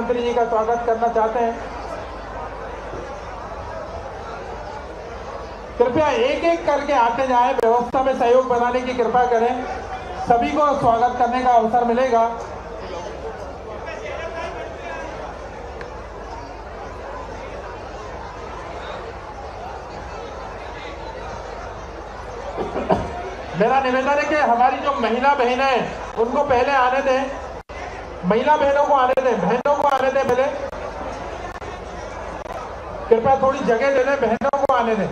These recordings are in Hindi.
मुख्यमंत्री जी का स्वागत करना चाहते हैं। कृपया एक एक करके आते जाएं, व्यवस्था में सहयोग बनाने की कृपा करें, सभी को स्वागत करने का अवसर मिलेगा। मेरा निवेदन है कि हमारी जो महिला बहनें हैं उनको पहले आने दें, महिला बहनों को आने दें, बहनों को आने दें पहले, कृपया थोड़ी जगह दे दें, बहनों को आने दें।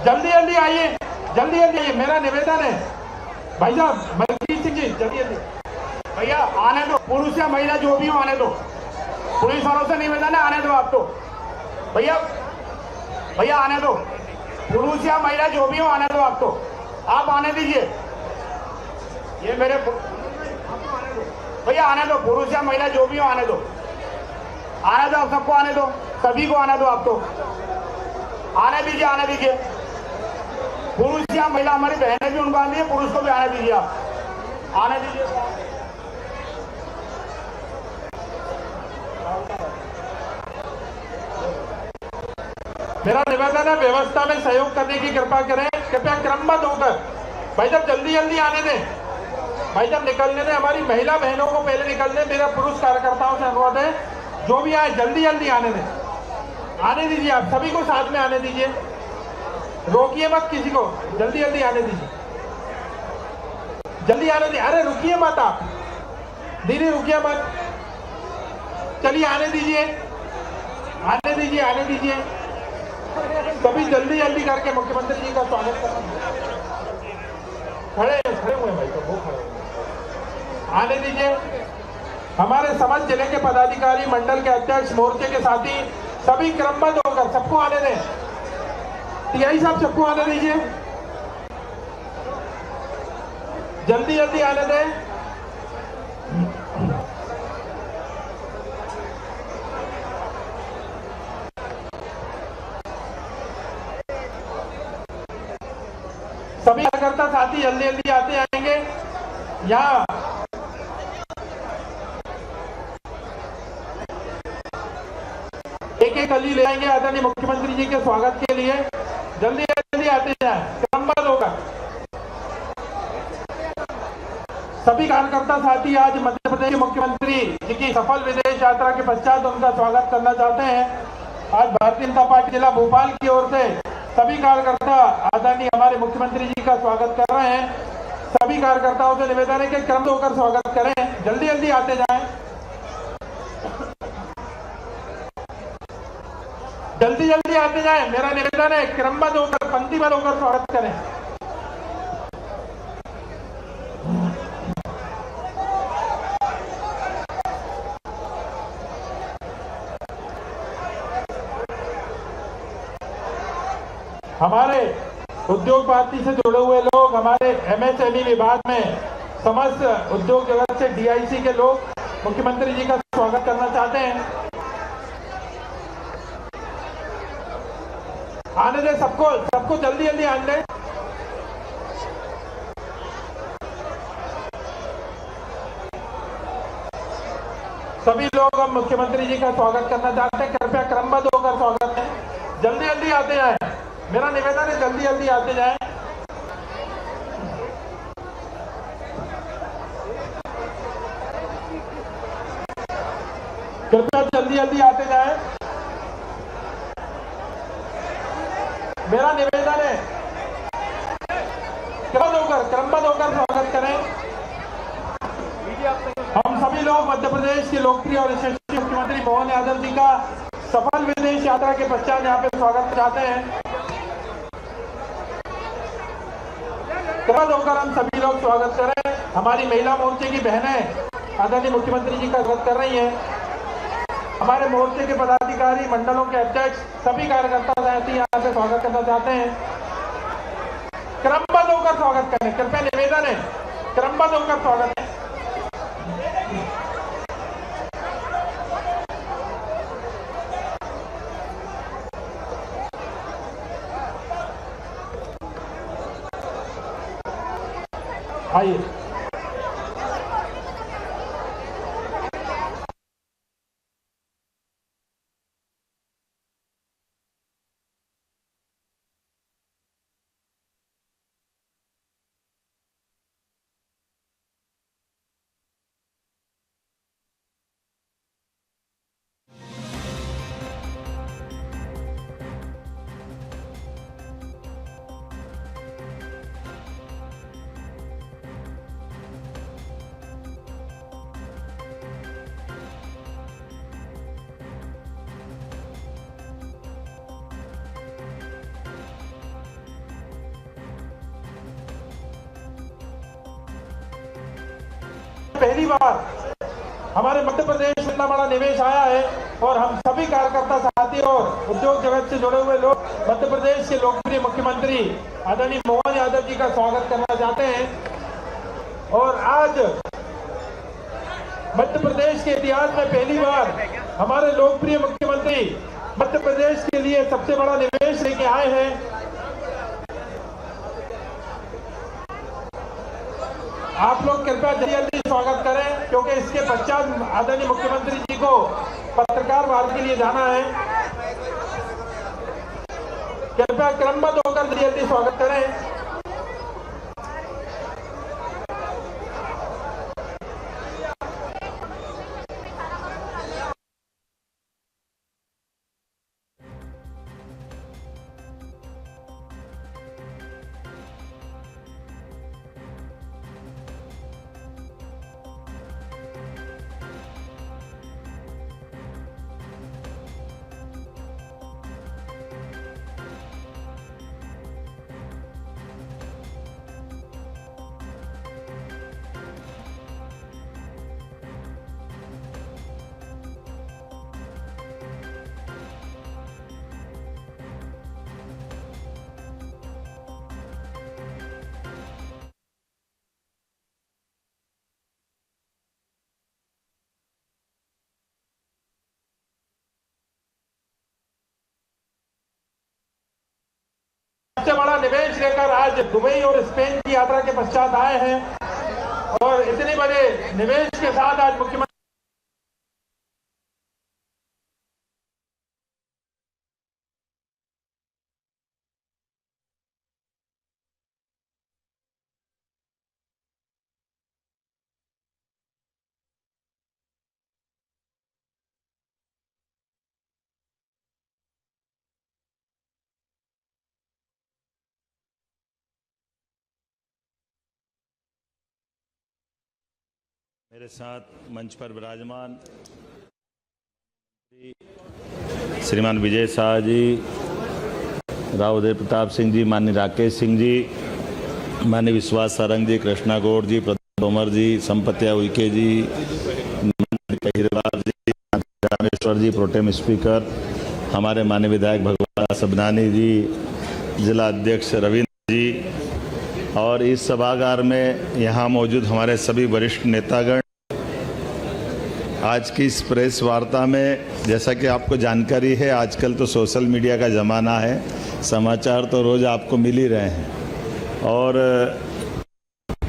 जल्दी जल्दी आइए, जल्दी जल्दी आइए, मेरा निवेदन है। भाई साहब मलकीत सिंह जी जल्दी जल्दी भैया आने दो, पुरुष या महिला जो भी हो आने दो, पुलिस वालों से निवेदन है आने दो। आप तो भैया भैया आने दो, पुरुष या महिला जो भी हो आने दो। आप तो आप आने दीजिए, ये मेरे भैया आने दो, पुरुष या महिला जो भी हो आने दो, आने दो, आप सबको आने दो, सभी को आने दो। आप तो आने दीजिए, आने दीजिए, पुरुष या महिला, हमारी बहनें भी उनको आने दीजिए, पुरुष को भी आने दीजिए, आप आने दीजिए। मेरा निवेदन है व्यवस्था में सहयोग करने की कृपा करें, कृपया क्रमबद्ध होकर भाई साहब जल्दी जल्दी आने दें, भाई साहब निकलने दें, हमारी महिला बहनों को पहले निकलने। मेरा पुरुष कार्यकर्ताओं से अनुरोध है जो भी आए जल्दी जल्दी आने दें, आने दीजिए, आप सभी को साथ में आने दीजिए, रोकिए मत किसी को, जल्दी जल्दी आने दीजिए, जल्दी आने दीजिए। अरे रुकिए मत आप, दीदी रुकिए मत, चलिए आने दीजिए, आने दीजिए, आने दीजिए, सभी जल्दी जल्दी करके मुख्यमंत्री जी का स्वागत करना। खड़े हुए भाई, तो वो खड़े हुए, आने दीजिए। हमारे समस्त जिले के पदाधिकारी, मंडल के अध्यक्ष, मोर्चे के साथी सभी क्रमबद्ध होकर सबको आने दें। टीआई साहब सबको आने दीजिए, जल्दी जल्दी आने दें। सभी कार्यकर्ता साथी जल्दी जल्दी आते आएंगे। यहाँ एक एक गली ले आएंगे आदरणीय मुख्यमंत्री जी के स्वागत के लिए, जल्दी जल्दी आते जाएं, क्रमबद्ध होगा। सभी कार्यकर्ता साथी आज मध्य प्रदेश के मुख्यमंत्री जी की सफल विदेश यात्रा के पश्चात उनका स्वागत करना चाहते हैं। आज भारतीय जनता पार्टी जिला भोपाल की ओर से सभी कार्यकर्ता आदरणीय हमारे मुख्यमंत्री जी का स्वागत कर रहे हैं। सभी कार्यकर्ताओं से निवेदन है कि क्रम होकर स्वागत करें, जल्दी जल्दी आते जाएं, जल्दी जल्दी आते जाएं। मेरा निवेदन है क्रमबद्ध होकर, पंक्तिबद्ध होकर स्वागत करें। हमारे उद्योगपति से जुड़े हुए लोग, हमारे एमएसएमई विभाग में समस्त उद्योग जगत से डीआईसी के लोग मुख्यमंत्री जी का स्वागत करना चाहते हैं। आने दे सबको, सबको जल्दी जल्दी आने दे। सभी लोग हम मुख्यमंत्री जी का स्वागत करना चाहते हैं, कृपया क्रमबद्ध होकर स्वागत है, जल्दी जल्दी आते जाएं। मेरा निवेदन है जल्दी जल्दी आते जाएं। कृपया जल्दी जल्दी आते जाएं। मेरा निवेदन है क्रमबद्ध होकर स्वागत करें। हम सभी लोग मध्य प्रदेश के लोकप्रिय और यशस्वी मुख्यमंत्री मोहन यादव जी का सफल विदेश यात्रा के पश्चात यहाँ पे स्वागत चाहते हैं। क्रमबद्ध होकर हम सभी लोग स्वागत करें। हमारी महिला मोर्चे की बहनें आदरणीय मुख्यमंत्री जी का स्वागत कर रही हैं। हमारे मोर्चे के पदाधिकारी, मंडलों के अध्यक्ष, सभी कार्यकर्ता साथी यहाँ से स्वागत करना चाहते हैं। क्रमबद्ध होकर स्वागत करें, कृपया निवेदन है क्रमबद्ध होकर स्वागत है। आइए। पहली बार हमारे मध्य प्रदेश में इतना बड़ा निवेश आया है और हम सभी कार्यकर्ता साथी और उद्योग जगत से जुड़े हुए लोग मध्य प्रदेश के लोकप्रिय मुख्यमंत्री आदरणीय मोहन यादव जी का स्वागत करना चाहते हैं। और आज मध्य प्रदेश के इतिहास में पहली बार हमारे लोकप्रिय मुख्यमंत्री मध्य प्रदेश के लिए सबसे बड़ा निवेश लेके आए हैं। आप लोग कृपया जल्दी स्वागत करें, क्योंकि इसके पश्चात आदरणीय मुख्यमंत्री जी को पत्रकार वार्ता के लिए जाना है। कृपया क्रमबद्ध होकर जल्दी स्वागत करें। सबसे बड़ा निवेश लेकर आज दुबई और स्पेन की यात्रा के पश्चात आए हैं और इतने बड़े निवेश के साथ आज मुख्यमंत्री मेरे साथ मंच पर विराजमान श्रीमान विजय शाह जी, राव उदय प्रताप सिंह जी, माननीय राकेश सिंह जी, माननीय विश्वास सारंग जी, कृष्णा गौड़ जी, प्रदीप तोमर जी, संपत्या उइके जी, कहिरवार जी, रामेश्वर जी, प्रोटेम स्पीकर, हमारे माननीय विधायक भगवान सबनानी जी, जिला अध्यक्ष रविंद्र जी, और इस सभागार में यहाँ मौजूद हमारे सभी वरिष्ठ नेतागण। आज की इस प्रेस वार्ता में, जैसा कि आपको जानकारी है, आजकल तो सोशल मीडिया का ज़माना है, समाचार तो रोज़ आपको मिल ही रहे हैं। और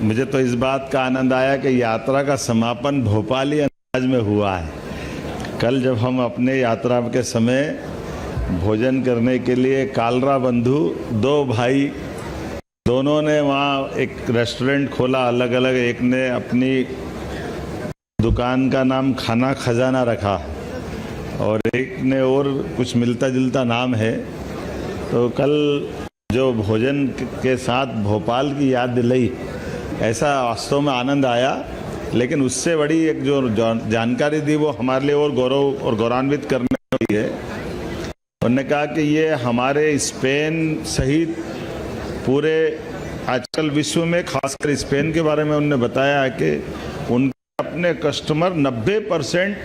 मुझे तो इस बात का आनंद आया कि यात्रा का समापन भोपाली अंदाज में हुआ है। कल जब हम अपने यात्रा के समय भोजन करने के लिए कालरा बंधु, दो भाई, दोनों ने वहाँ एक रेस्टोरेंट खोला अलग अलग। एक ने अपनी दुकान का नाम खाना खजाना रखा और एक ने और कुछ मिलता जुलता नाम है। तो कल जो भोजन के साथ भोपाल की याद दिलाई, ऐसा वास्तव में आनंद आया। लेकिन उससे बड़ी एक जो जानकारी दी वो हमारे लिए और गौरव और गौरवान्वित करने वाली है। उन्होंने कहा कि ये हमारे स्पेन सहित पूरे आजकल विश्व में, खासकर स्पेन के बारे में उन्होंने बताया है कि उनके अपने कस्टमर 90%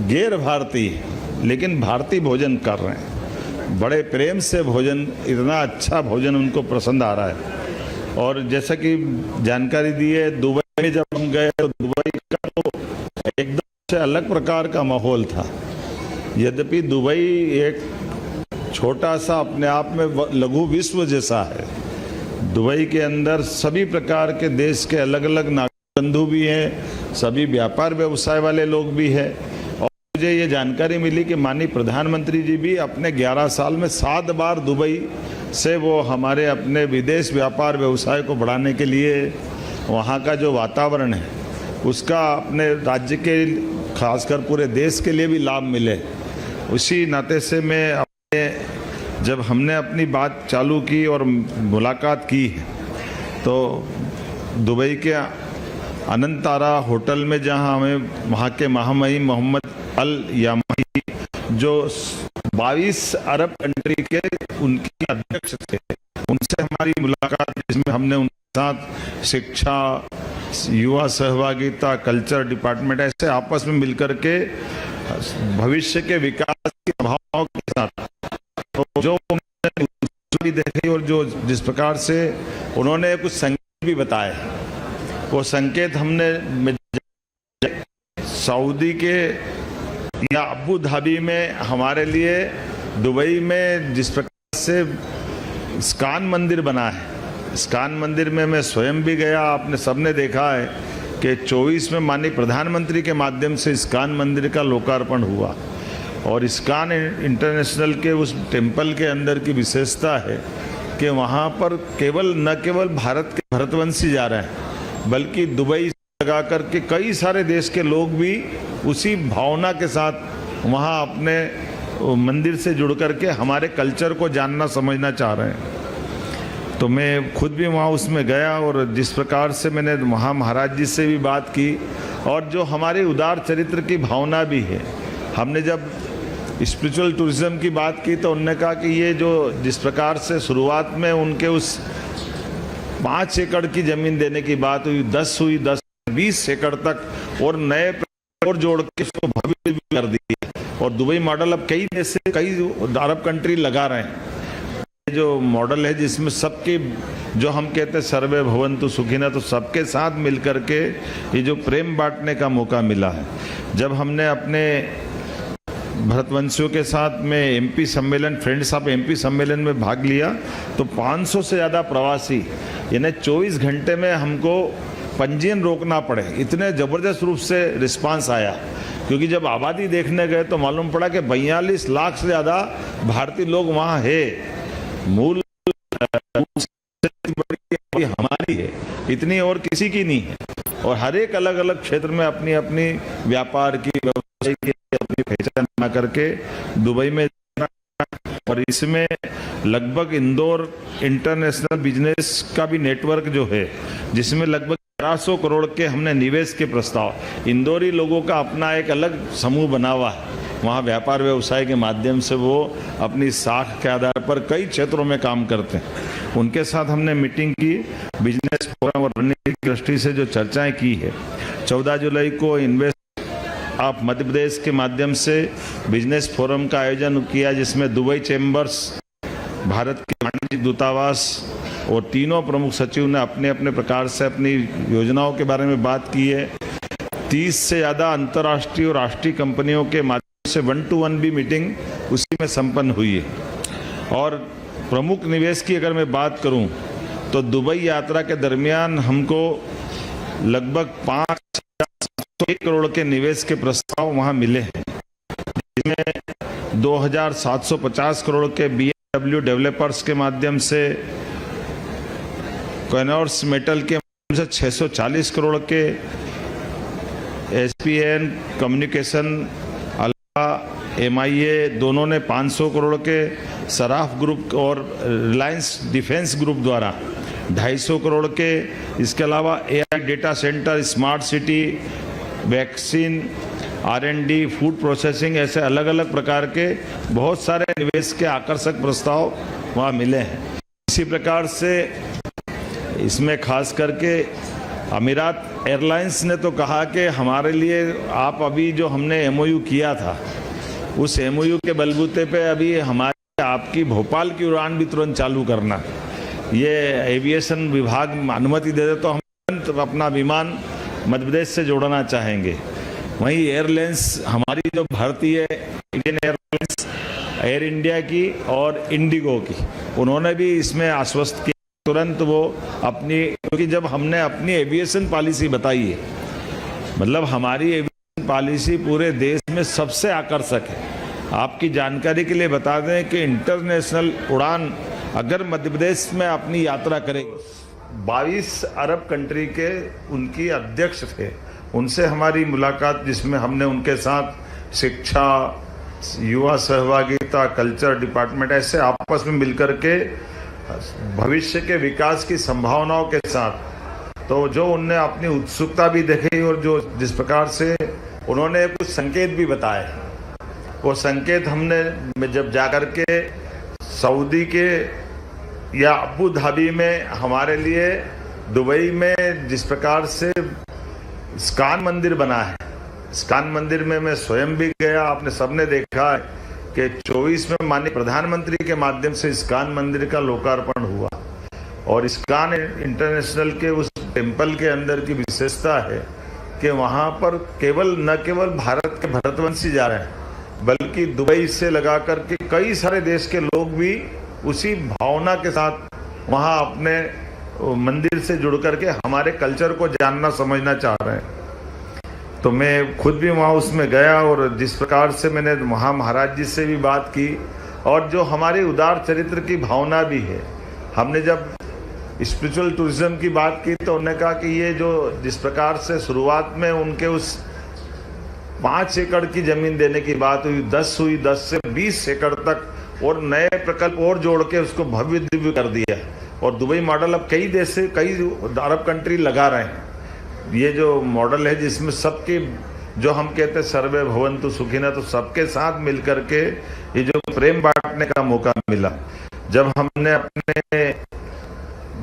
गैर भारतीय लेकिन भारतीय भोजन कर रहे हैं। बड़े प्रेम से भोजन, इतना अच्छा भोजन उनको पसंद आ रहा है। और जैसा कि जानकारी दी है, दुबई में जब हम गए तो दुबई का तो एकदम से अलग प्रकार का माहौल था। यद्यपि दुबई एक छोटा सा अपने आप में लघु विश्व जैसा है, दुबई के अंदर सभी प्रकार के देश के अलग अलग नागरिक बंधु भी हैं, सभी व्यापार व्यवसाय वाले लोग भी हैं। और मुझे ये जानकारी मिली कि माननीय प्रधानमंत्री जी भी अपने 11 साल में 7 बार दुबई से वो हमारे अपने विदेश व्यापार व्यवसाय को बढ़ाने के लिए वहाँ का जो वातावरण है उसका अपने राज्य के खासकर पूरे देश के लिए भी लाभ मिले, उसी नाते से मैं जब हमने अपनी बात चालू की और मुलाकात की तो दुबई के अनंतारा होटल में, जहां हमें वहाँ के महामहिम मोहम्मद अल यामानी जो 22 अरब कंट्री के उनकी अध्यक्ष थे, उनसे हमारी मुलाकात, जिसमें हमने उनके साथ शिक्षा, युवा सहभागिता, कल्चर डिपार्टमेंट ऐसे आपस में मिलकर के भविष्य के विकास की संभावनाओं के साथ तो जो उन्होंने देखी और जो जिस प्रकार से उन्होंने कुछ संकेत भी बताए, वो संकेत हमने सऊदी के या अबू धाबी में हमारे लिए दुबई में जिस प्रकार से इस्कान मंदिर बना है, इस्कान मंदिर में मैं स्वयं भी गया, आपने सबने देखा है कि 24 में माननीय प्रधानमंत्री के माध्यम से इस्कान मंदिर का लोकार्पण हुआ। और इस्कान इंटरनेशनल के उस टेम्पल के अंदर की विशेषता है कि वहाँ पर न केवल भारत के भरतवंशी जा रहे हैं, बल्कि दुबई से लगा करके कई सारे देश के लोग भी उसी भावना के साथ वहाँ अपने मंदिर से जुड़ करके हमारे कल्चर को जानना समझना चाह रहे हैं। तो मैं खुद भी वहाँ उसमें गया और जिस प्रकार से मैंने वहाँ महाराज जी से भी बात की और जो हमारे उदार चरित्र की भावना भी है, हमने जब स्पिरिचुअल टूरिज्म की बात की तो उन्होंने कहा कि ये जो जिस प्रकार से शुरुआत में उनके उस 5 एकड़ की ज़मीन देने की बात हुई, 10 हुई, 10 20 एकड़ तक और नए और जोड़ के उसको भव्य भी कर दिया। और दुबई मॉडल अब कई देश से कई अरब कंट्री लगा रहे हैं। ये जो मॉडल है जिसमें सबके, जो हम कहते हैं सर्वे भवन्तु सुखिनः, तो सबके साथ मिलकर के ये जो प्रेम बांटने का मौका मिला है। जब हमने अपने भरतवंशियों के साथ में एमपी सम्मेलन, फ्रेंड्स ऑफ एमपी सम्मेलन में भाग लिया तो 500 से ज़्यादा प्रवासी, यानी 24 घंटे में हमको पंजीयन रोकना पड़े, इतने ज़बरदस्त रूप से रिस्पांस आया। क्योंकि जब आबादी देखने गए तो मालूम पड़ा कि 42 लाख से ज़्यादा भारतीय लोग वहाँ है। मूल हमारी है, इतनी और किसी की नहीं है। और हर एक अलग अलग क्षेत्र में अपनी अपनी व्यापार की, व्यवसाय की अपनी पहचान बना करके दुबई में, और इसमें लगभग इंदौर इंटरनेशनल बिजनेस का भी नेटवर्क जो है, जिसमें लगभग 1100 करोड़ के हमने निवेश के प्रस्ताव, इंदौरी लोगों का अपना एक अलग समूह बना हुआ है। वहाँ व्यापार व्यवसाय के माध्यम से वो अपनी साख के आधार पर कई क्षेत्रों में काम करते हैं। उनके साथ हमने मीटिंग की, बिजनेस फोरम और रणनीति की दृष्टि से जो चर्चाएं की है। 14 जुलाई को इन्वेस्ट ऑफ मध्य प्रदेश के माध्यम से बिजनेस फोरम का आयोजन किया, जिसमें दुबई चैम्बर्स, भारत के वाणिज्य दूतावास और तीनों प्रमुख सचिव ने अपने अपने प्रकार से अपनी योजनाओं के बारे में बात की है। 30 से ज़्यादा अंतर्राष्ट्रीय और राष्ट्रीय कंपनियों के माध्यम से 1-to-1 भी मीटिंग उसी में संपन्न हुई है। और प्रमुख निवेश की अगर मैं बात करूं तो दुबई यात्रा के दरमियान हमको लगभग 5,701 करोड़ के निवेश के प्रस्ताव वहां मिले हैं, जिसमें 2,750 करोड़ के BMW डेवलपर्स के माध्यम से, कॉनॉर्स मेटल के माध्यम से 640 करोड़ के, SPN कम्युनिकेशन, अल्फा, MIA दोनों ने 500 करोड़ के, सराफ ग्रुप और रिलायंस डिफेंस ग्रुप द्वारा 250 करोड़ के, इसके अलावा AI data centre, smart city, vaccine, R&D, food processing, ऐसे अलग अलग प्रकार के बहुत सारे निवेश के आकर्षक प्रस्ताव वहाँ मिले हैं। इसी प्रकार से इसमें खास करके अमीरात एयरलाइंस ने तो कहा कि हमारे लिए आप अभी जो हमने MOU किया था, उस MOU के बलबूते पे अभी हमारे आपकी भोपाल की उड़ान भी तुरंत चालू करना, ये एविएशन विभाग अनुमति दे दे तो हम तुरंत अपना विमान मध्य प्रदेश से जोड़ना चाहेंगे। वहीं एयरलाइंस हमारी जो भारतीय इंडियन एयरलाइंस, एयर इंडिया की और इंडिगो की, उन्होंने भी इसमें आश्वस्त किया तुरंत वो अपनी, क्योंकि जब हमने अपनी एविएशन पॉलिसी बताई है, मतलब हमारी एविएशन पॉलिसी पूरे देश में सबसे आकर्षक है। आपकी जानकारी के लिए बता दें कि इंटरनेशनल उड़ान अगर मध्य प्रदेश में अपनी यात्रा करेगी, 22 अरब कंट्री के उनकी अध्यक्ष थे, उनसे हमारी मुलाकात जिसमें हमने उनके साथ शिक्षा, युवा सहभागिता, कल्चर डिपार्टमेंट ऐसे आपस में मिलकर के भविष्य के विकास की संभावनाओं के साथ, तो जो उनने अपनी उत्सुकता भी दिखाई और जो जिस प्रकार से उन्होंने कुछ संकेत भी बताए, वो संकेत हमने जब जाकर के सऊदी के या अबू धाबी में, हमारे लिए दुबई में जिस प्रकार से इस्कान मंदिर बना है, इस्कान मंदिर में मैं स्वयं भी गया, आपने सबने देखा है कि 24 में माननीय प्रधानमंत्री के माध्यम से इस्कान मंदिर का लोकार्पण हुआ। और इस्कान इंटरनेशनल के उस टेम्पल के अंदर की विशेषता है कि वहाँ पर न केवल भारत के भरतवंशी जा रहे हैं, बल्कि दुबई से लगा करके कई सारे देश के लोग भी उसी भावना के साथ वहाँ अपने मंदिर से जुड़ करके हमारे कल्चर को जानना समझना चाह रहे हैं। तो मैं खुद भी वहाँ उसमें गया और जिस प्रकार से मैंने वहाँ महाराज जी से भी बात की और जो हमारे उदार चरित्र की भावना भी है, हमने जब स्पिरिचुअल टूरिज्म की बात की तो उन्होंने कहा कि ये जो जिस प्रकार से शुरुआत में उनके उस 5 एकड़ की जमीन देने की बात हुई, 10 हुई, 10 से 20 एकड़ तक और नए प्रकल्प और जोड़ के उसको भव्य दिव्य कर दिया। और दुबई मॉडल अब कई देश से, कई अरब कंट्री लगा रहे हैं। ये जो मॉडल है जिसमें सबके, जो हम कहते हैं सर्वे भवन्तु सुखिनः, तो सबके साथ मिलकर के ये जो प्रेम बांटने का मौका मिला। जब हमने अपने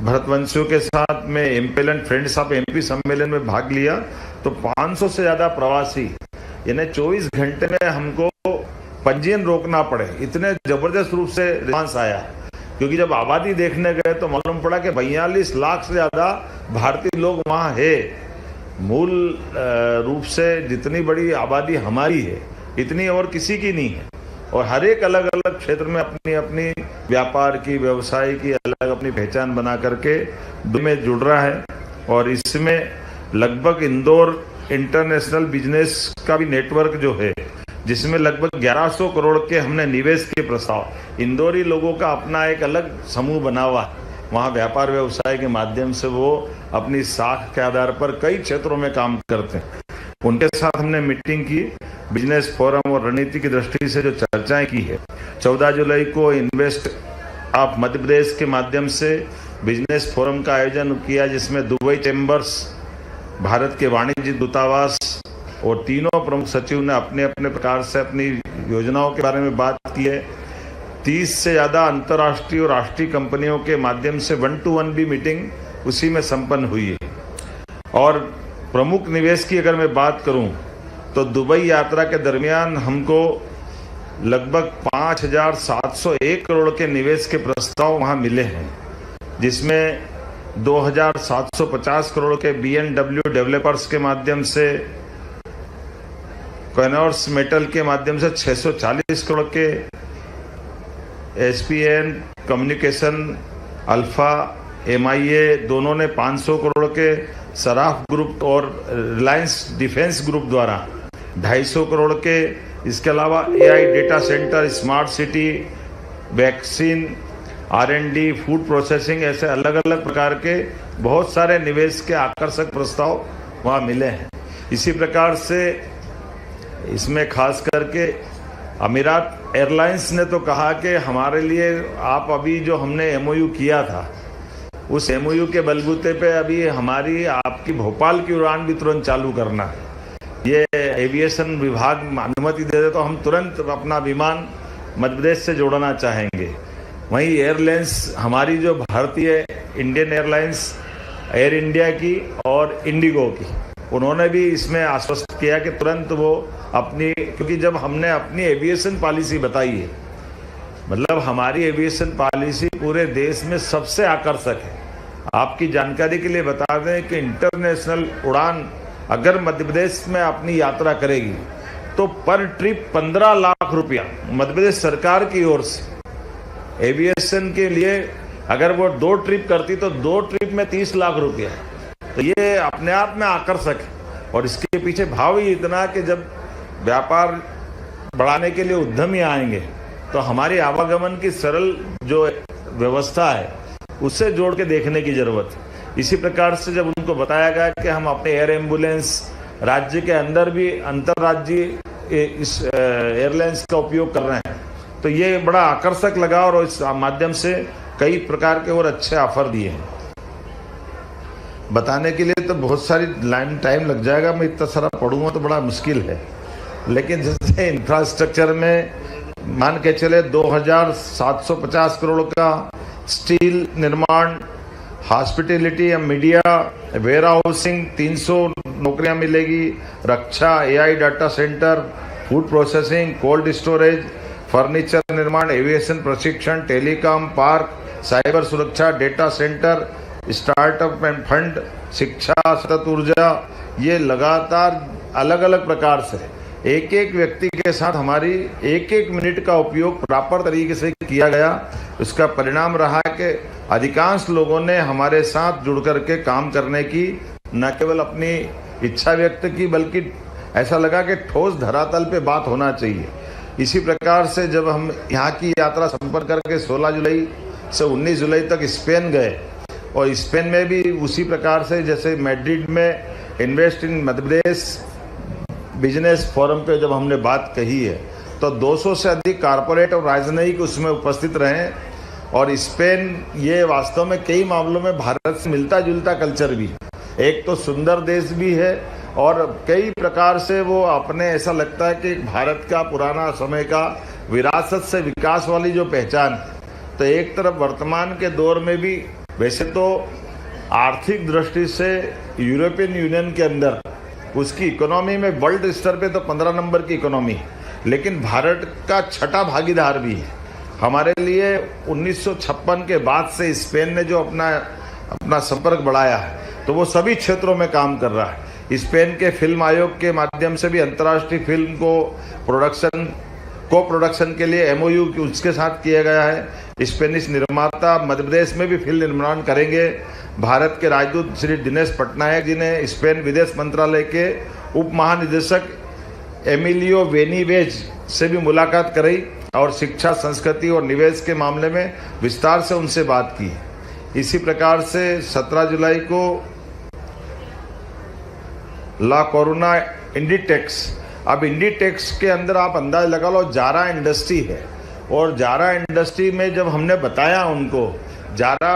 भरतवंशियों के साथ में MPL and friends of MP सम्मेलन में भाग लिया तो 500 से ज्यादा प्रवासी, यानी 24 घंटे में हमको पंजीयन रोकना पड़े, इतने जबरदस्त रूप से रिस्पांस आया। क्योंकि जब आबादी देखने गए तो मालूम पड़ा कि 42 लाख से ज्यादा भारतीय लोग वहाँ है। मूल रूप से जितनी बड़ी आबादी हमारी है, इतनी और किसी की नहीं है। और हर एक अलग अलग क्षेत्र में अपनी अपनी व्यापार की, व्यवसाय की अलग अपनी पहचान बना करके दुबई में जुड़ रहा है। और इसमें लगभग इंदौर इंटरनेशनल बिजनेस का भी नेटवर्क जो है, जिसमें लगभग 1100 करोड़ के हमने निवेश के प्रस्ताव, इंदौरी लोगों का अपना एक अलग समूह बना हुआ है। वहाँ व्यापार व्यवसाय के माध्यम से वो अपनी साख के आधार पर कई क्षेत्रों में काम करते हैं। उनके साथ हमने मीटिंग की, बिजनेस फोरम और रणनीति की दृष्टि से जो चर्चाएं की है। 14 जुलाई को इन्वेस्ट ऑफ मध्य प्रदेश के माध्यम से बिजनेस फोरम का आयोजन किया, जिसमें दुबई चैम्बर्स, भारत के वाणिज्य दूतावास और तीनों प्रमुख सचिव ने अपने अपने प्रकार से अपनी योजनाओं के बारे में बात की है। 30 से ज़्यादा अंतर्राष्ट्रीय और राष्ट्रीय कंपनियों के माध्यम से 1-to-1 भी मीटिंग उसी में संपन्न हुई है। और प्रमुख निवेश की अगर मैं बात करूं तो दुबई यात्रा के दरमियान हमको लगभग 5,701 करोड़ के निवेश के प्रस्ताव वहां मिले हैं, जिसमें 2,750 करोड़ के BMW डेवलपर्स के माध्यम से, कॉनर्स मेटल के माध्यम से 640 करोड़ के, SPN कम्युनिकेशन, अल्फा, MIA दोनों ने 500 करोड़ के, सराफ ग्रुप और रिलायंस डिफेंस ग्रुप द्वारा 250 करोड़ के, इसके अलावा AI data centre, smart city, vaccine, R&D, food processing, ऐसे अलग अलग प्रकार के बहुत सारे निवेश के आकर्षक प्रस्ताव वहाँ मिले हैं। इसी प्रकार से इसमें खास करके अमीरात एयरलाइंस ने तो कहा कि हमारे लिए आप अभी जो हमने MOU किया था, उस MOU के बलबूते पे अभी हमारी आपकी भोपाल की उड़ान भी तुरंत चालू करना है। ये एविएशन विभाग अनुमति दे दे तो हम तुरंत अपना विमान मध्य प्रदेश से जोड़ना चाहेंगे। वहीं एयरलाइंस हमारी जो भारतीय इंडियन एयरलाइंस, एयर इंडिया की और इंडिगो की, उन्होंने भी इसमें आश्वस्त किया कि तुरंत वो अपनी, क्योंकि जब हमने अपनी एविएशन पॉलिसी बताई है, मतलब हमारी एविएशन पॉलिसी पूरे देश में सबसे आकर्षक है। आपकी जानकारी के लिए बता दें कि इंटरनेशनल उड़ान अगर मध्य प्रदेश में अपनी यात्रा करेगी तो पर ट्रिप 15 लाख रुपया मध्य प्रदेश सरकार की ओर से एविएशन के लिए अगर वो 2 ट्रिप करती तो 2 ट्रिप में 30 लाख रुपया। तो ये अपने आप में आकर्षक है और इसके पीछे भाव ही इतना कि जब व्यापार बढ़ाने के लिए उद्यमी आएंगे तो हमारी आवागमन की सरल जो व्यवस्था है उससे जोड़ के देखने की जरूरत है। इसी प्रकार से जब उनको बताया गया कि हम अपने एयर एम्बुलेंस राज्य के अंदर भी अंतर्राज्यीय इस एयरलाइंस का उपयोग कर रहे हैं तो ये बड़ा आकर्षक लगा और इस माध्यम से कई प्रकार के और अच्छे ऑफर दिए हैं। बताने के लिए तो बहुत सारी लाइन टाइम लग जाएगा, मैं इतना सारा पढ़ूंगा तो बड़ा मुश्किल है। लेकिन जैसे इंफ्रास्ट्रक्चर में मान के चले 2750 करोड़ का स्टील निर्माण, हॉस्पिटैलिटी या मीडिया, वेयर हाउसिंग 300 नौकरियां मिलेगी, रक्षा, AI data center, food processing, cold storage, furniture निर्माण, एविएशन प्रशिक्षण, टेलीकॉम, पार्क, साइबर सुरक्षा, data center, startup and fund, शिक्षा, सतत ऊर्जा, ये लगातार अलग अलग प्रकार से एक एक व्यक्ति के साथ हमारी एक एक मिनट का उपयोग प्रॉपर तरीके से किया गया। उसका परिणाम रहा कि अधिकांश लोगों ने हमारे साथ जुड़ करके काम करने की न केवल अपनी इच्छा व्यक्त की बल्कि ऐसा लगा कि ठोस धरातल पे बात होना चाहिए। इसी प्रकार से जब हम यहाँ की यात्रा संपन्न करके 16 जुलाई से 19 जुलाई तक स्पेन गए और स्पेन में भी उसी प्रकार से जैसे मैड्रिड में invest in Madhya Pradesh business forum पे जब हमने बात कही है तो 200 से अधिक कारपोरेट और राजनयिक उसमें उपस्थित रहे और स्पेन ये वास्तव में कई मामलों में भारत से मिलता जुलता कल्चर भी, एक तो सुंदर देश भी है और कई प्रकार से वो अपने ऐसा लगता है कि भारत का पुराना समय का विरासत से विकास वाली जो पहचान है। तो एक तरफ वर्तमान के दौर में भी वैसे तो आर्थिक दृष्टि से यूरोपियन यूनियन के अंदर उसकी इकोनॉमी में वर्ल्ड स्तर पे तो 15 नंबर की इकोनॉमी है, लेकिन भारत का छठा भागीदार भी है। हमारे लिए 1956 के बाद से स्पेन ने जो अपना संपर्क बढ़ाया है तो वो सभी क्षेत्रों में काम कर रहा है। स्पेन के फिल्म आयोग के माध्यम से भी अंतर्राष्ट्रीय फिल्म को प्रोडक्शन के लिए MOU उसके साथ किया गया है। स्पेनिश निर्माता मध्य प्रदेश में भी फिल्म निर्माण करेंगे। भारत के राजदूत श्री दिनेश पटनायक जी ने स्पेन विदेश मंत्रालय के उप महानिदेशक एमिलियो वेनिवेज से भी मुलाकात करी और शिक्षा, संस्कृति और निवेश के मामले में विस्तार से उनसे बात की। इसी प्रकार से 17 जुलाई को ला कोरोना इंडीटेक्स, अब इंडीटेक्स के अंदर आप अंदाज लगा लो जारा इंडस्ट्री है और जारा इंडस्ट्री में जब हमने बताया उनको, जारा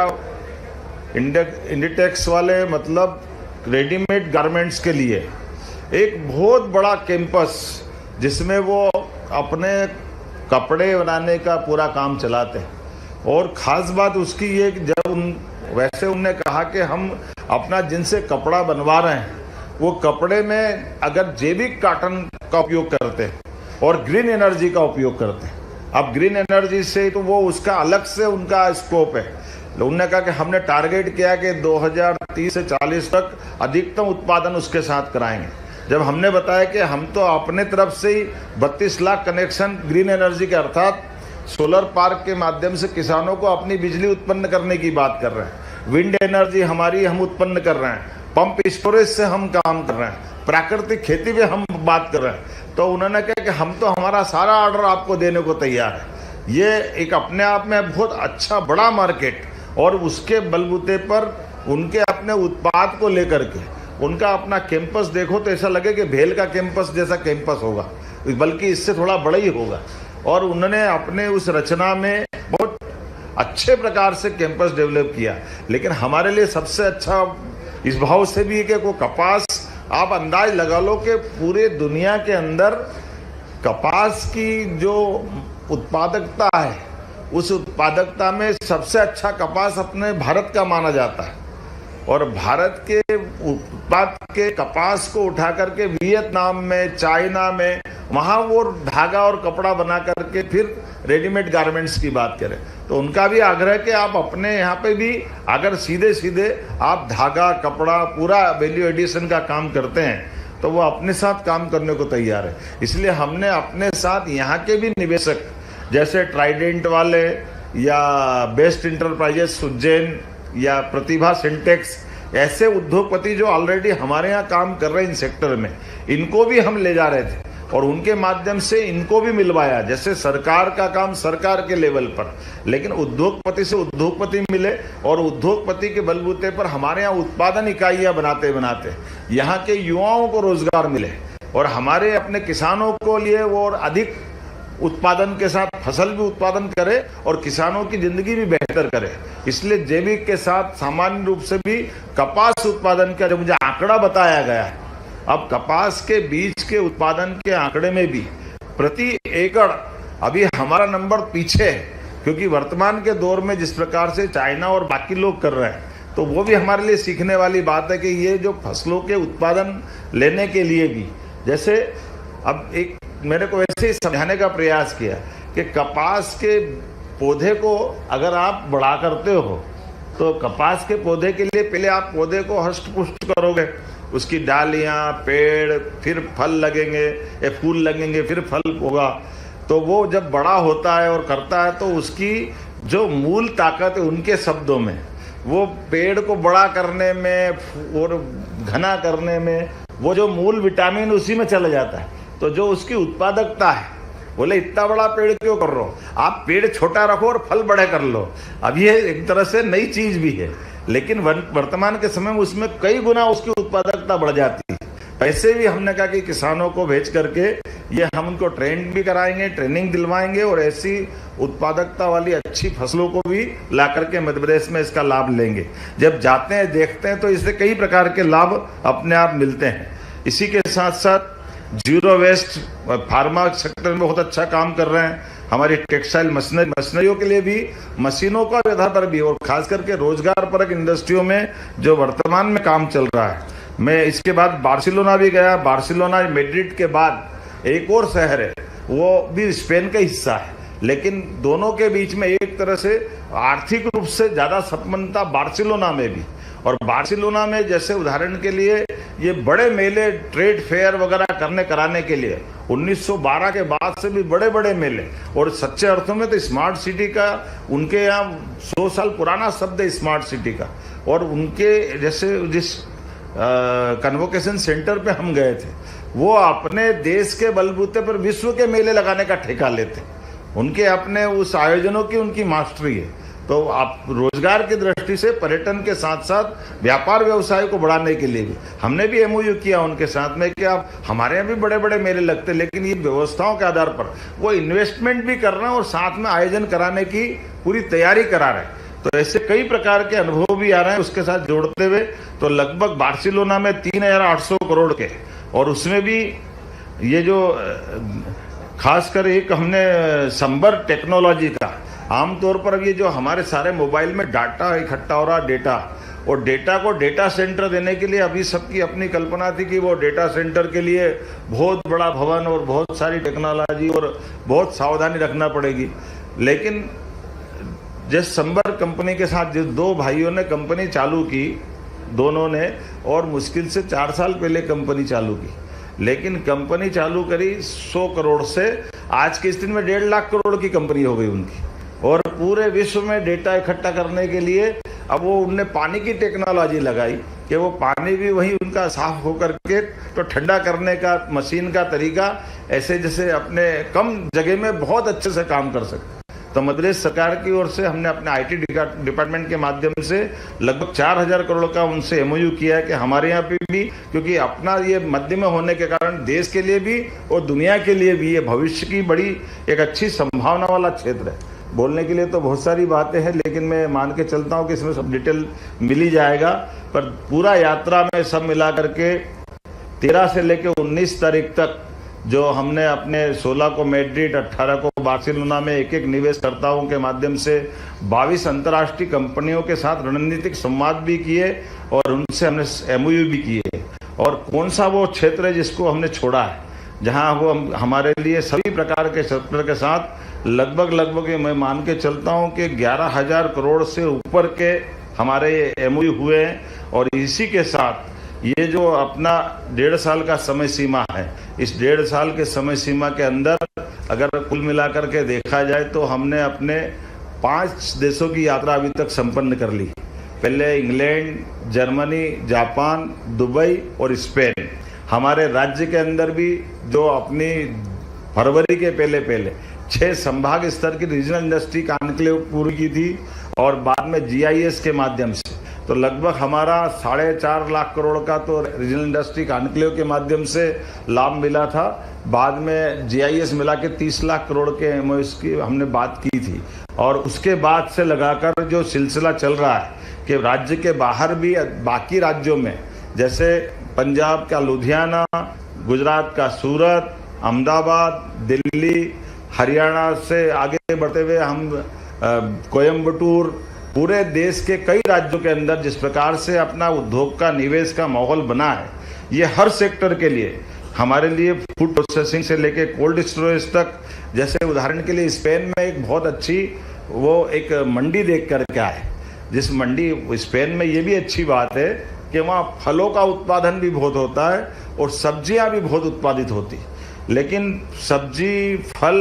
इंडीटेक्स वाले मतलब रेडीमेड गारमेंट्स के लिए एक बहुत बड़ा कैंपस जिसमें वो अपने कपड़े बनाने का पूरा काम चलाते हैं। और ख़ास बात उसकी ये कि जब वैसे उनने कहा कि हम अपना जिनसे कपड़ा बनवा रहे हैं वो कपड़े में अगर जैविक कॉटन का उपयोग करते हैं और ग्रीन एनर्जी का उपयोग करते हैं। अब ग्रीन एनर्जी से तो वो उसका अलग से उनका स्कोप है। उन्होंने कहा कि हमने टारगेट किया कि 2030 से 40 तक अधिकतम उत्पादन उसके साथ कराएंगे। जब हमने बताया कि हम तो अपने तरफ से ही 32 लाख कनेक्शन ग्रीन एनर्जी के अर्थात सोलर पार्क के माध्यम से किसानों को अपनी बिजली उत्पन्न करने की बात कर रहे हैं, विंड एनर्जी हमारी हम उत्पन्न कर रहे हैं, पंप स्टोरेज से हम काम कर रहे हैं, प्राकृतिक खेती पे हम बात कर रहे हैं, तो उन्होंने कहा कि हम तो हमारा सारा ऑर्डर आपको देने को तैयार है। ये एक अपने आप में बहुत अच्छा बड़ा मार्केट और उसके बलबूते पर उनके अपने उत्पाद को लेकर के उनका अपना कैंपस देखो तो ऐसा लगे कि भेल का कैंपस जैसा कैंपस होगा, बल्कि इससे थोड़ा बड़ा ही होगा। और उन्होंने अपने उस रचना में बहुत अच्छे प्रकार से कैंपस डेवलप किया। लेकिन हमारे लिए सबसे अच्छा इस भाव से भी है कि वो कपास, आप अंदाज लगा लो कि पूरे दुनिया के अंदर कपास की जो उत्पादकता है उस उत्पादकता में सबसे अच्छा कपास अपने भारत का माना जाता है। और भारत के उत्पाद के कपास को उठा करके वियतनाम में, चाइना में, वहाँ वो धागा और कपड़ा बना करके फिर रेडीमेड गारमेंट्स की बात करें तो उनका भी आग्रह कि आप अपने यहाँ पे भी अगर सीधे सीधे आप धागा, कपड़ा, पूरा वैल्यू एडिशन का काम करते हैं तो वो अपने साथ काम करने को तैयार है। इसलिए हमने अपने साथ यहाँ के भी निवेशक जैसे ट्राइडेंट वाले या बेस्ट इंटरप्राइजेस उज्जैन या प्रतिभा सिंटेक्स, ऐसे उद्योगपति जो ऑलरेडी हमारे यहाँ काम कर रहे हैं इन सेक्टर में, इनको भी हम ले जा रहे थे और उनके माध्यम से इनको भी मिलवाया। जैसे सरकार का काम सरकार के लेवल पर, लेकिन उद्योगपति से उद्योगपति मिले और उद्योगपति के बलबूते पर हमारे यहाँ उत्पादन इकाइयाँ बनाते बनाते यहाँ के युवाओं को रोजगार मिले और हमारे अपने किसानों को लिए वो और अधिक उत्पादन के साथ फसल भी उत्पादन करे और किसानों की जिंदगी भी बेहतर करे। इसलिए जैविक के साथ सामान्य रूप से भी कपास उत्पादन का जो मुझे आंकड़ा बताया गया है, अब कपास के बीज के उत्पादन के आंकड़े में भी प्रति एकड़ अभी हमारा नंबर पीछे है, क्योंकि वर्तमान के दौर में जिस प्रकार से चाइना और बाकी लोग कर रहे हैं, तो वो भी हमारे लिए सीखने वाली बात है कि ये जो फसलों के उत्पादन लेने के लिए भी, जैसे अब एक मैंने को वैसे ही समझाने का प्रयास किया कि कपास के पौधे को अगर आप बड़ा करते हो तो कपास के पौधे के लिए पहले आप पौधे को हष्ट पुष्ट करोगे, उसकी डालियां, पेड़, फिर फल लगेंगे या फूल लगेंगे, फिर फल होगा। तो वो जब बड़ा होता है और करता है तो उसकी जो मूल ताकत है, उनके शब्दों में, वो पेड़ को बड़ा करने में और घना करने में वो जो मूल विटामिन उसी में चला जाता है। तो जो उसकी उत्पादकता है, बोले इतना बड़ा पेड़ क्यों कर रहे हो आप, पेड़ छोटा रखो और फल बड़े कर लो। अब ये एक तरह से नई चीज भी है, लेकिन वर्तमान के समय में उसमें कई गुना उसकी उत्पादकता बढ़ जाती है। पैसे भी हमने कहा कि किसानों को भेज करके ये हम उनको ट्रेन भी कराएंगे, ट्रेनिंग दिलवाएंगे और ऐसी उत्पादकता वाली अच्छी फसलों को भी ला करके मध्य प्रदेश में इसका लाभ लेंगे। जब जाते हैं देखते हैं तो इससे कई प्रकार के लाभ अपने आप मिलते हैं। इसी के साथ साथ जीरो वेस्ट फार्मा सेक्टर में बहुत अच्छा काम कर रहे हैं। हमारी टेक्सटाइल मशीनरियों के लिए भी, मशीनों का आधार पर भी, और खास करके रोजगार परक इंडस्ट्रियों में जो वर्तमान में काम चल रहा है। मैं इसके बाद बार्सिलोना भी गया। बार्सिलोना मैड्रिड के बाद एक और शहर है, वो भी स्पेन का हिस्सा है, लेकिन दोनों के बीच में एक तरह से आर्थिक रूप से ज्यादा संपन्नता बार्सिलोना में भी। और बार्सिलोना में जैसे उदाहरण के लिए ये बड़े मेले, ट्रेड फेयर वगैरह कराने के लिए 1912 के बाद से भी बड़े बड़े मेले, और सच्चे अर्थों में तो स्मार्ट सिटी का उनके यहाँ 100 साल पुराना शब्द है स्मार्ट सिटी का। और उनके जैसे जिस कन्वोकेशन सेंटर पे हम गए थे, वो अपने देश के बलबूते पर विश्व के मेले लगाने का ठेका लेते। उनके अपने उस आयोजनों की उनकी मास्टरी है। तो आप रोजगार की दृष्टि से पर्यटन के साथ साथ व्यापार व्यवसाय को बढ़ाने के लिए भी हमने भी एमओयू किया उनके साथ में कि आप, हमारे यहाँ भी बड़े बड़े मेले लगते, लेकिन ये व्यवस्थाओं के आधार पर वो इन्वेस्टमेंट भी कर रहे हैं और साथ में आयोजन कराने की पूरी तैयारी करा रहे हैं। तो ऐसे कई प्रकार के अनुभव भी आ रहे हैं उसके साथ जोड़ते हुए। तो लगभग बार्सिलोना में 3800 करोड़ के, और उसमें भी ये जो खासकर एक हमने संबर टेक्नोलॉजी का, आमतौर पर अब ये जो हमारे सारे मोबाइल में डाटा इकट्ठा हो रहा, डेटा, और डेटा को डेटा सेंटर देने के लिए अभी सबकी अपनी कल्पना थी कि वो डेटा सेंटर के लिए बहुत बड़ा भवन और बहुत सारी टेक्नोलॉजी और बहुत सावधानी रखना पड़ेगी। लेकिन जिस संबर कंपनी के साथ जिस दो भाइयों ने कंपनी चालू की, दोनों ने, और मुश्किल से 4 साल पहले कंपनी चालू की, लेकिन कंपनी चालू करी 100 करोड़ से, आज के स्थिति में 1.5 लाख करोड़ की कंपनी हो गई उनकी। और पूरे विश्व में डेटा इकट्ठा करने के लिए अब वो उनने पानी की टेक्नोलॉजी लगाई कि वो पानी भी वही उनका साफ होकर के तो ठंडा करने का मशीन का तरीका ऐसे जैसे अपने कम जगह में बहुत अच्छे से काम कर सकते। तो मध्य प्रदेश सरकार की ओर से हमने अपने आईटी डिपार्टमेंट के माध्यम से लगभग 4000 करोड़ का उनसे एमओयू किया है कि हमारे यहाँ पे भी, क्योंकि अपना ये मध्य में होने के कारण देश के लिए भी और दुनिया के लिए भी ये भविष्य की बड़ी एक अच्छी संभावना वाला क्षेत्र है। बोलने के लिए तो बहुत सारी बातें हैं, लेकिन मैं मान के चलता हूँ कि इसमें सब डिटेल मिल ही जाएगा। पर पूरा यात्रा में सब मिला करके 13 से लेकर 19 तारीख तक जो हमने अपने 16 को मैड्रिड, 18 को बार्सिलोना में एक एक निवेशकर्ताओं के माध्यम से 22 अंतर्राष्ट्रीय कंपनियों के साथ रणनीतिक संवाद भी किए और उनसे हमने एमओयू भी किए। और कौन सा वो क्षेत्र है जिसको हमने छोड़ा है, जहां वो हमारे लिए सभी प्रकार के सेक्टर के साथ लगभग मैं मान के चलता हूं कि 11,000 करोड़ से ऊपर के हमारे एमओयू हुए हैं। और इसी के साथ ये जो अपना 1.5 साल का समय सीमा है, इस 1.5 साल के समय सीमा के अंदर अगर कुल मिलाकर के देखा जाए तो हमने अपने 5 देशों की यात्रा अभी तक संपन्न कर ली। पहले इंग्लैंड, जर्मनी, जापान, दुबई और स्पेन। हमारे राज्य के अंदर भी जो अपनी फरवरी के पहले पहले 6 संभाग स्तर की रीजनल इंडस्ट्री कॉन्क्लेव पूरी की थी और बाद में जीआईएस के माध्यम से तो लगभग हमारा 4.5 लाख करोड़ का तो रीजनल इंडस्ट्री कॉन्क्लेव के माध्यम से लाभ मिला था। बाद में जीआईएस मिला के 30 लाख करोड़ के एमओएस की हमने बात की थी और उसके बाद से लगाकर जो सिलसिला चल रहा है कि राज्य के बाहर भी बाकी राज्यों में जैसे पंजाब का लुधियाना, गुजरात का सूरत, अहमदाबाद, दिल्ली, हरियाणा से आगे बढ़ते हुए हम कोयम्बटूर, पूरे देश के कई राज्यों के अंदर जिस प्रकार से अपना उद्योग का निवेश का माहौल बना है, ये हर सेक्टर के लिए हमारे लिए फूड प्रोसेसिंग से लेके कोल्ड स्टोरेज तक। जैसे उदाहरण के लिए स्पेन में एक बहुत अच्छी वो एक मंडी देख कर के आए, जिस मंडी स्पेन में ये भी अच्छी बात है कि वहाँ फलों का उत्पादन भी बहुत होता है और सब्जियां भी बहुत उत्पादित होती, लेकिन सब्जी फल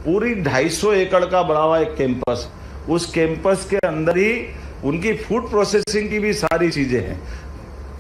पूरी 250 एकड़ का बड़ा हुआ एक कैंपस, उस कैंपस के अंदर ही उनकी फूड प्रोसेसिंग की भी सारी चीजें हैं,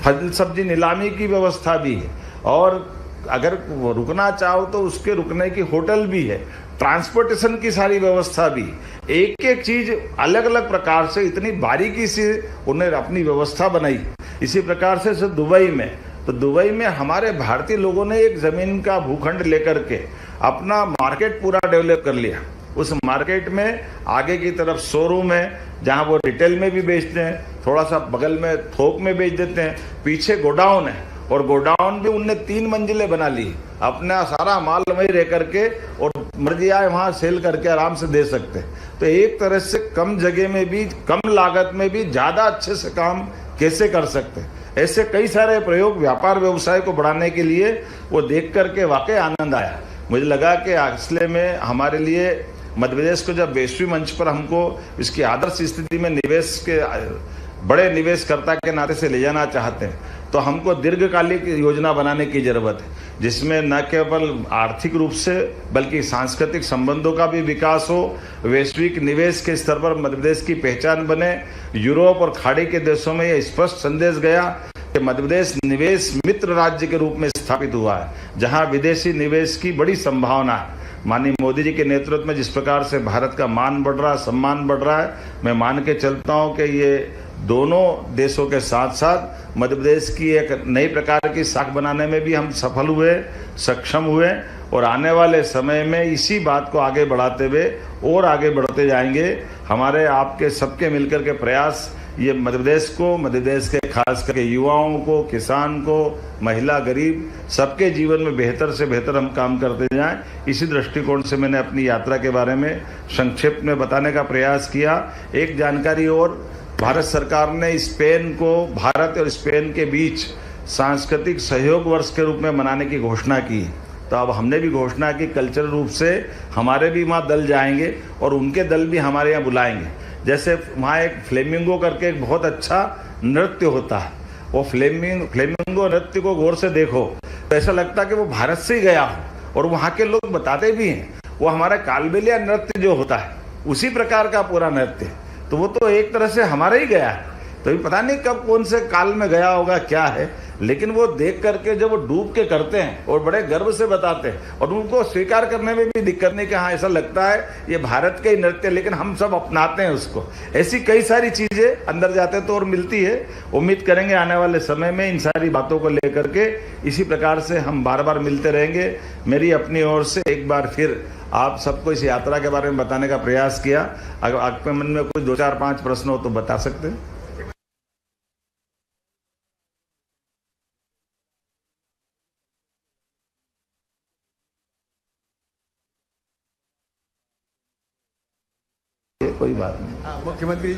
फल सब्जी नीलामी की व्यवस्था भी है और अगर रुकना चाहो तो उसके रुकने की होटल भी है, ट्रांसपोर्टेशन की सारी व्यवस्था भी, एक एक चीज अलग अलग प्रकार से इतनी बारीकी से उन्हें अपनी व्यवस्था बनाई। इसी प्रकार से दुबई में, तो दुबई में हमारे भारतीय लोगों ने एक जमीन का भूखंड लेकर के अपना मार्केट पूरा डेवलप कर लिया। उस मार्केट में आगे की तरफ शोरूम है जहां वो रिटेल में भी बेचते हैं, थोड़ा सा बगल में थोक में बेच देते हैं, पीछे गोडाउन है और गोडाउन भी उनने 3 मंजिलें बना ली, अपना सारा माल वहीं रह करके और मर्जी आए वहां सेल करके आराम से दे सकते हैं। तो एक तरह से कम जगह में भी कम लागत में भी ज्यादा अच्छे से काम कैसे कर सकते हैं, ऐसे कई सारे प्रयोग व्यापार व्यवसाय को बढ़ाने के लिए वो देख करके वाकई आनंद आया। मुझे लगा कि असले में हमारे लिए मध्य प्रदेश को जब वैश्विक मंच पर हमको इसकी आदर्श स्थिति में निवेश के बड़े निवेशकर्ता के नाते से ले जाना चाहते हैं तो हमको दीर्घकालिक योजना बनाने की जरूरत है, जिसमें न केवल आर्थिक रूप से बल्कि सांस्कृतिक संबंधों का भी विकास हो, वैश्विक निवेश के स्तर पर मध्य प्रदेश की पहचान बने। यूरोप और खाड़ी के देशों में यह स्पष्ट संदेश गया कि मध्य प्रदेश निवेश मित्र राज्य के रूप में स्थापित हुआ है, जहां विदेशी निवेश की बड़ी संभावना है। माननीय मोदी जी के नेतृत्व में जिस प्रकार से भारत का मान बढ़ रहा है, सम्मान बढ़ रहा है, मैं मान के चलता हूं कि ये दोनों देशों के साथ साथ मध्य प्रदेश की एक नई प्रकार की साख बनाने में भी हम सफल हुए, सक्षम हुए और आने वाले समय में इसी बात को आगे बढ़ाते हुए और आगे बढ़ते जाएंगे। हमारे आपके सबके मिलकर के प्रयास ये मध्य प्रदेश को, मध्य प्रदेश के खास करके युवाओं को, किसान को, महिला, गरीब सबके जीवन में बेहतर से बेहतर हम काम करते जाएं, इसी दृष्टिकोण से मैंने अपनी यात्रा के बारे में संक्षिप्त में बताने का प्रयास किया। एक जानकारी और, भारत सरकार ने स्पेन को, भारत और स्पेन के बीच सांस्कृतिक सहयोग वर्ष के रूप में मनाने की घोषणा की। तो अब हमने भी घोषणा की कल्चरल रूप से हमारे भी वहाँ दल जाएंगे और उनके दल भी हमारे यहाँ बुलाएंगे। जैसे वहाँ एक फ्लेमिंगो करके एक बहुत अच्छा नृत्य होता है, वो फ्लेमिंगो नृत्य को गौर से देखो तो ऐसा लगता है कि वो भारत से ही गया हो और वहाँ के लोग बताते भी हैं वो हमारा कालबेलिया नृत्य जो होता है उसी प्रकार का पूरा नृत्य, तो वो तो एक तरह से हमारा ही गया है। तो ये पता नहीं कब कौन से काल में गया होगा क्या है, लेकिन वो देख करके जब वो डूब के करते हैं और बड़े गर्व से बताते हैं और उनको स्वीकार करने में भी दिक्कत नहीं कि हाँ ऐसा लगता है ये भारत के ही नृत्य, लेकिन हम सब अपनाते हैं उसको। ऐसी कई सारी चीजें अंदर जाते तो और मिलती है। उम्मीद करेंगे आने वाले समय में इन सारी बातों को लेकर के इसी प्रकार से हम बार बार मिलते रहेंगे। मेरी अपनी ओर से एक बार फिर आप सबको इस यात्रा के बारे में बताने का प्रयास किया। अगर आपके मन में कुछ 2, 4, 5 प्रश्न हो तो बता सकते हैं। कोई बात नहीं। मुख्यमंत्री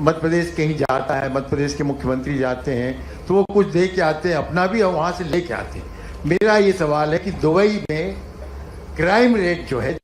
मध्य प्रदेश कहीं जाता है, मध्य प्रदेश के मुख्यमंत्री जाते हैं तो वो कुछ दे के आते हैं अपना भी और वहाँ से लेके आते हैं। मेरा ये सवाल है कि दुबई में क्राइम रेट जो है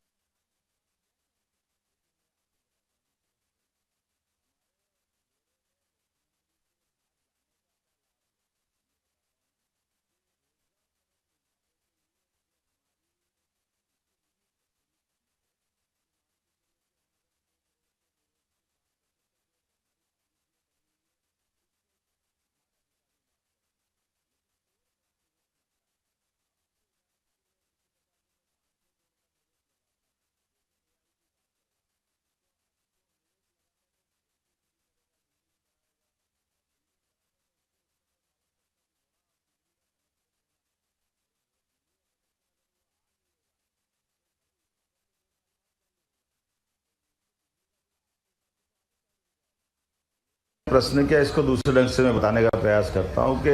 प्रश्न क्या, इसको दूसरे ढंग से मैं बताने का प्रयास करता हूं कि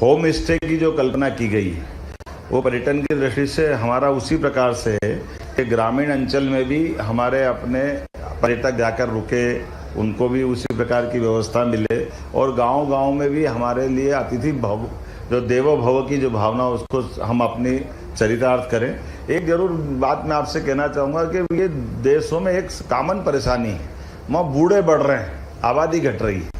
होम स्टे की जो कल्पना की गई है वो पर्यटन की दृष्टि से हमारा उसी प्रकार से है कि ग्रामीण अंचल में भी हमारे अपने पर्यटक जाकर रुके, उनको भी उसी प्रकार की व्यवस्था मिले और गांव-गांव में भी हमारे लिए अतिथि भव जो देवो भव की जो भावना उसको हम अपनी चरितार्थ करें। एक जरूर बात मैं आपसे कहना चाहूँगा कि ये देशों में एक कॉमन परेशानी है, वहाँ बूढ़े बढ़ रहे हैं, आबादी घट रही है,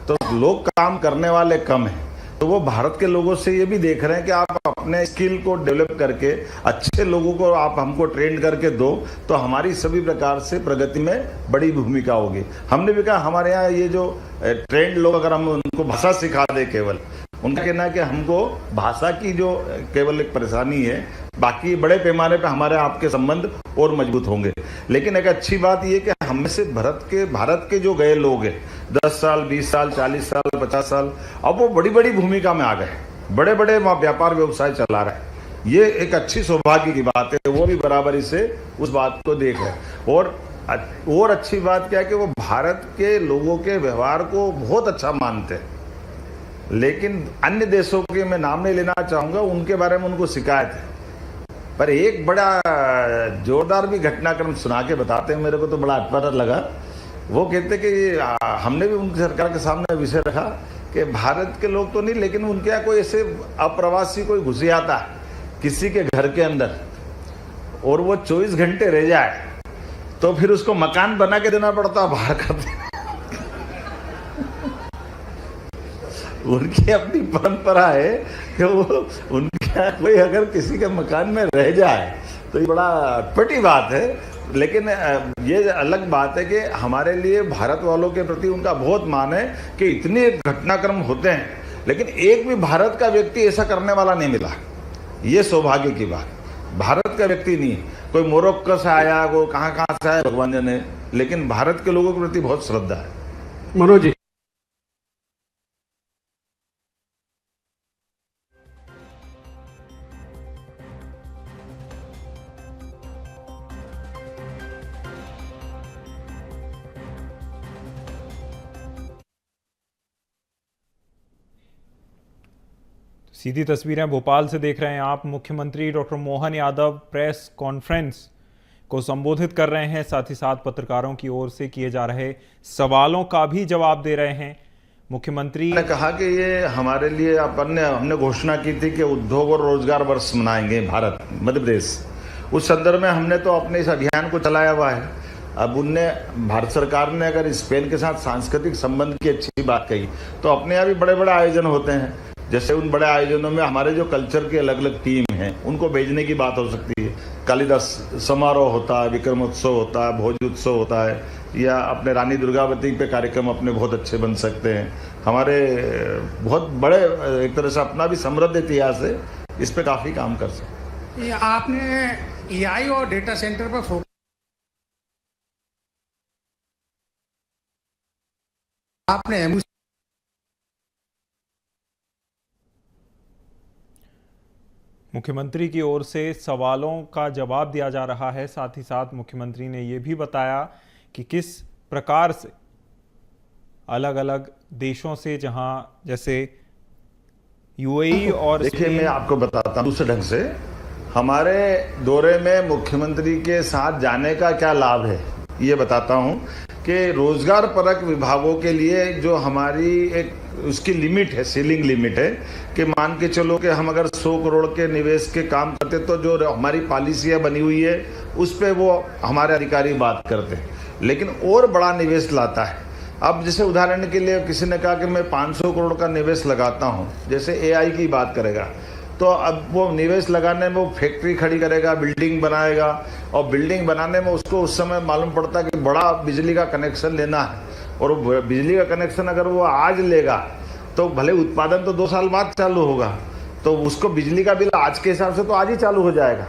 तो लोग काम करने वाले कम हैं। तो वो भारत के लोगों से ये भी देख रहे हैं कि आप अपने स्किल को डेवलप करके अच्छे लोगों को आप हमको ट्रेन करके दो तो हमारी सभी प्रकार से प्रगति में बड़ी भूमिका होगी। हमने भी कहा हमारे यहाँ ये जो ट्रेंड लोग अगर हम उनको भाषा सिखा दे, केवल उनका कहना है कि हमको भाषा की जो केवल एक परेशानी है, बाकी बड़े पैमाने पे हमारे आपके संबंध और मजबूत होंगे। लेकिन एक अच्छी बात ये कि हम में से भारत के जो गए लोग हैं 10 साल 20 साल 40 साल 50 साल, अब वो बड़ी बड़ी भूमिका में आ गए, बड़े बड़े व्यापार व्यवसाय चला रहे हैं। ये एक अच्छी सौभाग्य की बात है, वो भी बराबरी से उस बात को देख रहे हैं। और अच्छी बात क्या है कि वो भारत के लोगों के व्यवहार को बहुत अच्छा मानते हैं। लेकिन अन्य देशों के मैं नाम नहीं लेना चाहूँगा, उनके बारे में उनको शिकायत है। पर एक बड़ा जोरदार भी घटनाक्रम सुना के बताते हैं, मेरे को तो बड़ा अटपटा लगा। वो कहते कि हमने भी उनकी सरकार के सामने विषय रखा कि भारत के लोग तो नहीं, लेकिन उनके यहाँ कोई ऐसे अप्रवासी कोई घुस आता है किसी के घर के अंदर और वो 24 घंटे रह जाए तो फिर उसको मकान बना के देना पड़ता है बाहर करते। उनकी अपनी परंपरा है कि वो उनका कोई अगर किसी के मकान में रह जाए तो ये बड़ा अटपटी बात है। लेकिन ये अलग बात है कि हमारे लिए भारत वालों के प्रति उनका बहुत मान है कि इतने घटनाक्रम होते हैं, लेकिन एक भी भारत का व्यक्ति ऐसा करने वाला नहीं मिला। ये सौभाग्य की बात, भारत का व्यक्ति नहीं, कोई मोरक्को से आया, कोई कहाँ से आया, भगवान जाने, लेकिन भारत के लोगों के प्रति बहुत श्रद्धा है। मनोज जी, सीधी तस्वीरें भोपाल से देख रहे हैं आप। मुख्यमंत्री doctor Mohan Yadav press conference को संबोधित कर रहे हैं, साथ ही साथ पत्रकारों की ओर से किए जा रहे सवालों का भी जवाब दे रहे हैं। मुख्यमंत्री ने कहा कि ये हमारे लिए हमने घोषणा की थी कि उद्योग और रोजगार वर्ष मनाएंगे भारत मध्य प्रदेश। उस संदर्भ में हमने तो अपने इस अभियान को चलाया हुआ है। अब उनने भारत सरकार ने अगर स्पेन के साथ सांस्कृतिक संबंध की अच्छी बात कही तो अपने यहाँ भी बड़े बड़े आयोजन होते हैं। जैसे उन बड़े आयोजनों में हमारे जो कल्चर के अलग अलग टीम हैं उनको भेजने की बात हो सकती है। कालिदास समारोह होता है, विक्रमोत्सव होता है, भोज उत्सव होता है, या अपने रानी दुर्गावती पे कार्यक्रम अपने बहुत अच्छे बन सकते हैं। हमारे बहुत बड़े एक तरह से अपना भी समृद्ध इतिहास है, इस पे काफ़ी काम कर सकते हैं। आपने एआई और डेटा सेंटर पर फोकस, आपने मुख्यमंत्री की ओर से सवालों का जवाब दिया जा रहा है। साथ ही साथ मुख्यमंत्री ने यह भी बताया कि किस प्रकार से अलग अलग देशों से, जहां जैसे यूएई और देखिए मैं आपको बताता हूं दूसरे ढंग से, हमारे दौरे में मुख्यमंत्री के साथ जाने का क्या लाभ है ये बताता हूं कि रोजगार परक विभागों के लिए जो हमारी एक उसकी लिमिट है, सीलिंग लिमिट है कि मान के चलो कि हम अगर 100 करोड़ के निवेश के काम करते तो जो हमारी पॉलिसियां बनी हुई है उस पे वो हमारे अधिकारी बात करते हैं, लेकिन और बड़ा निवेश लाता है। अब जैसे उदाहरण के लिए किसी ने कहा कि मैं 500 करोड़ का निवेश लगाता हूं, जैसे एआई की बात करेगा तो अब वो निवेश लगाने में वो फैक्ट्री खड़ी करेगा, बिल्डिंग बनाएगा, और बिल्डिंग बनाने में उसको उस समय मालूम पड़ता है कि बड़ा बिजली का कनेक्शन लेना है, और वो बिजली का कनेक्शन अगर वो आज लेगा तो भले उत्पादन तो 2 साल बाद चालू होगा, तो उसको बिजली का बिल आज के हिसाब से तो आज ही चालू हो जाएगा।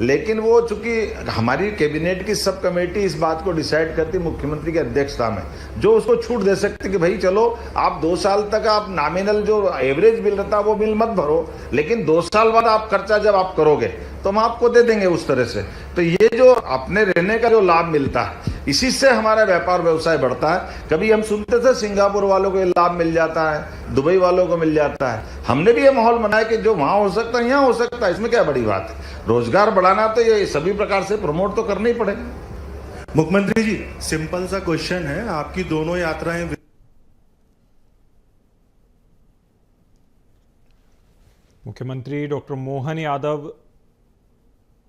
लेकिन वो चूंकि हमारी कैबिनेट की सब कमेटी इस बात को डिसाइड करती मुख्यमंत्री की अध्यक्षता में, जो उसको छूट दे सकती कि भाई चलो आप 2 साल तक आप नॉमिनल जो एवरेज बिल रहता है वो बिल मत भरो, लेकिन 2 साल बाद आप खर्चा जब आप करोगे तो हम आपको दे देंगे उस तरह से। तो ये जो अपने रहने का जो लाभ मिलता है इसी से हमारा व्यापार व्यवसाय बढ़ता है। कभी हम सुनते थे सिंगापुर वालों को ये लाभ मिल जाता है, दुबई वालों को मिल जाता है, हमने भी ये माहौल बनाया कि जो वहां हो सकता है यहाँ हो सकता है, इसमें क्या बड़ी बात है। रोजगार बढ़ाना तो ये सभी प्रकार से प्रमोट तो करना ही पड़ेगा। मुख्यमंत्री जी, सिंपल सा क्वेश्चन है, आपकी दोनों यात्राएं मुख्यमंत्री डॉक्टर मोहन यादव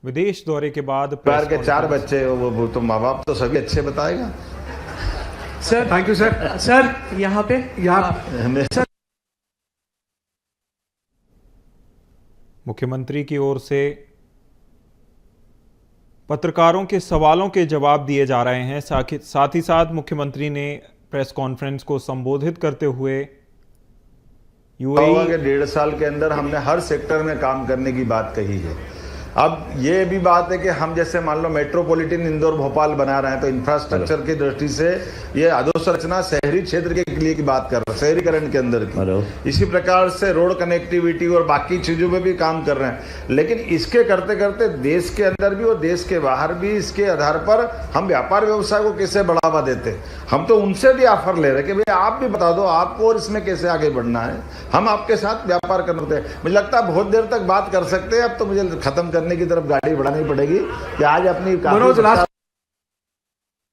विदेश दौरे के बाद परिवार के 4 बच्चे, वो तो माँ बाप तो सभी अच्छे बताएगा। Sir thank you sir. Sir यहाँ पे सर मुख्यमंत्री की ओर से पत्रकारों के सवालों के जवाब दिए जा रहे हैं। साथ ही साथ मुख्यमंत्री ने प्रेस कॉन्फ्रेंस को संबोधित करते हुए यूएई के 1.5 साल के अंदर हमने हर सेक्टर में काम करने की बात कही है। अब ये भी बात है कि हम जैसे मान लो मेट्रोपॉलिटन इंदौर भोपाल बना रहे हैं तो इंफ्रास्ट्रक्चर की दृष्टि से ये अधोसंरचना शहरी क्षेत्र के लिए की बात कर रहे हैं, शहरीकरण के अंदर की। इसी प्रकार से रोड कनेक्टिविटी और बाकी चीजों में भी काम कर रहे हैं। लेकिन इसके करते करते देश के अंदर भी और देश के बाहर भी इसके आधार पर हम व्यापार व्यवसाय को कैसे बढ़ावा देते, हम तो उनसे भी ऑफर ले रहे हैं कि भाई आप भी बता दो आपको और इसमें कैसे आगे बढ़ना है, हम आपके साथ व्यापार करते हैं। मुझे लगता है बहुत देर तक बात कर सकते हैं, अब तो मुझे खत्म करने की तरफ गाड़ी बढ़ानी पड़ेगी कि आज अपनी